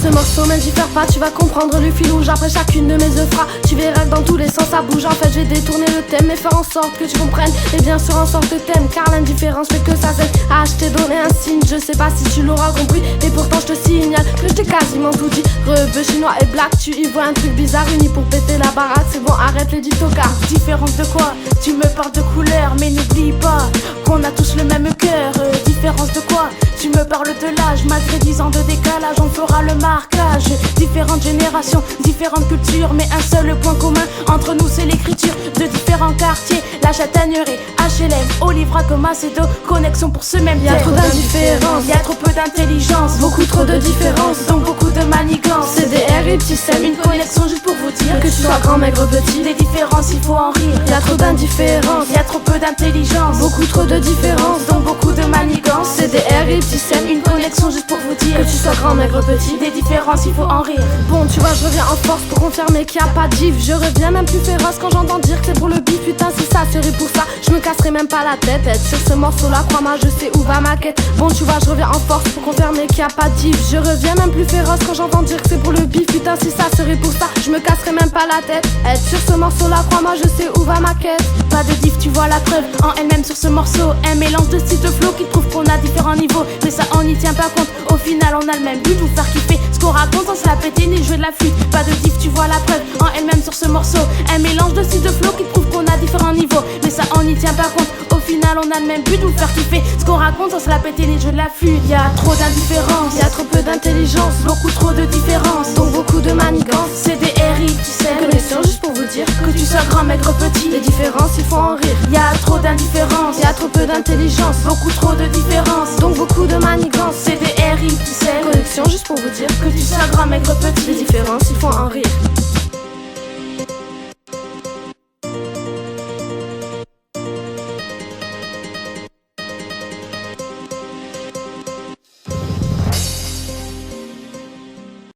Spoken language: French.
ce morceau même j'y perds pas, tu vas comprendre le fil rouge après chacune de mes œuvres. Tu verras que dans tous les sens ça bouge. En fait j'ai détourné le thème et faire en sorte que tu comprennes. Et bien sûr en sorte de thème, car l'indifférence fait que ça sert. Ah, je t'ai donné un signe, je sais pas si tu l'auras compris. Et pourtant je te signale que je t'ai quasiment tout dit. Rebeu chinois et black, tu y vois un truc bizarre uni pour péter la baraque. C'est bon, arrête les ditocards. Différence de quoi? Tu me parles de couleur, mais n'oublie pas qu'on a tous le même cœur. Différence de quoi? Tu me parles de l'âge, malgré 10 ans de décalage, on fera le marquage. Différentes générations, différentes cultures, mais un seul point commun entre nous c'est l'écriture. De différents quartiers, la Châtaigneraie, HLM, Olivra, Macedo, connexion pour ce même Y'a trop d'indifférence, y'a trop peu d'intelligence, beaucoup trop de différence, donc beaucoup de manigance. C'est des R et petits sèmes, Une connexion juste pour vous dire que tu sois grand, maigre, petit. des différences, il faut en rire. Y'a trop d'indifférence, Y'a trop peu d'intelligence, beaucoup trop de différence, donc beaucoup de manigance. c'est des R et petits sèmes, Une connexion juste pour vous dire que tu sois grand, maigre, petit. des différences, il faut en rire. Bon, tu vois, je reviens en force pour confirmer qu'il y a pas de diff. Je reviens même plus féroce quand j'entends dire que c'est pour le bif. Putain, si ça serait pour ça, je me casserais même pas la tête. Être sur ce morceau-là, crois-moi, je sais où va ma quête. Bon, tu vois, je reviens en force pour confirmer qu'il y a pas de diff. Je reviens même plus féroce quand j'entends dire que c'est pour le bif. Putain, si ça serait pour ça, je me casserais même pas la tête. Être sur ce morceau-là, crois-moi, je sais où va ma quête. Pas de diff, tu vois la preuve en elle-même sur ce morceau. Un mélange de style de flow qui prouve qu'on a différents niveaux. Mais ça, on n'y tient pas compte. Au final, on a le même but, vous faire kiffer. Ce qu'on raconte, on se la péter ni jouer de la flûte. Pas de diff, tu vois la preuve en elle-même sur ce morceau. Un mélange de style de flow qui prouve qu'on a différents niveaux. Mais ça, on n'y tient pas compte. Au final, on a le même but, vous faire kiffer. Ce qu'on raconte, on se la péter ni jouer de la flûte. Y'a trop d'indifférence, Y'a trop peu d'intelligence, beaucoup trop de différence, donc beaucoup de manigance. c'est des RI, tu sais. Connexion juste pour vous dire Que tu sois grand, maigre, petit. les différences, il faut en rire. Y'a trop d'indifférence, Y'a trop peu d'intelligence, beaucoup trop de différence, donc beaucoup de manigance. c'est des RI, tu sais. Connexion juste pour vous dire Que tu sois grand, maigre, les petit. différences, il faut en rire.